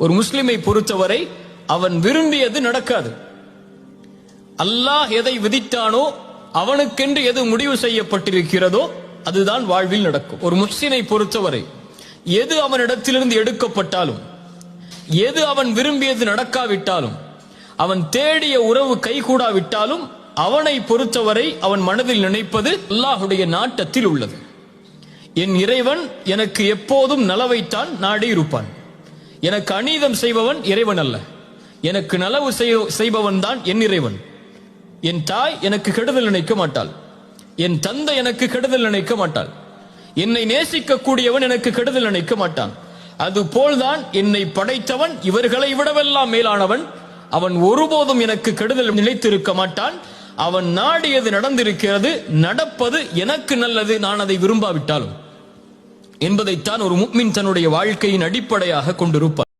ஒரு முஸ்லிமை பொறுத்தவரை அவன் விரும்பியது நடக்காது. அல்லாஹ் எதை விதித்தானோ, அவனுக்கென்று எது முடிவு செய்யப்பட்டிருக்கிறதோ அதுதான் வாழ்வில் நடக்கும். ஒரு முஹ்சினை பொறுத்தவரை எது அவனிடத்திலிருந்து எடுக்கப்பட்டாலும், எது அவன் விரும்பியது நடக்காவிட்டாலும், அவன் தேடிய உறவு கைகூடாவிட்டாலும், அவனை பொறுத்தவரை அவன் மனதில் நினைப்பது அல்லாஹுடைய நாட்டத்தில் உள்ளது. என் இறைவன் எனக்கு எப்போதும் நலவைத்தான் நாடி இருப்பான். எனக்கு அநீதம் செய்பவன் இறைவன் அல்ல, எனக்கு நலவு செய்பவன் தான் என் இறைவன். என் தாய் எனக்கு கெடுதல் நினைக்க மாட்டாள், என் தந்தை எனக்கு கெடுதல் நினைக்க மாட்டாள், என்னை நேசிக்க கூடியவன் எனக்கு கெடுதல் நினைக்க மாட்டான். அதுபோல்தான் என்னை படைத்தவன் இவர்களை விடவெல்லாம் மேலானவன். அவன் ஒருபோதும் எனக்கு கெடுதல் நினைத்திருக்க மாட்டான். அவன் நாடியது நடந்திருக்கிறது, நடப்பது எனக்கு நல்லது, நான் அதை விரும்பாவிட்டாலும் என்பதைத்தான் ஒரு முஃமின் தன்னுடைய வாழ்க்கையின் அடிப்படையாக கொண்டிருப்பார்.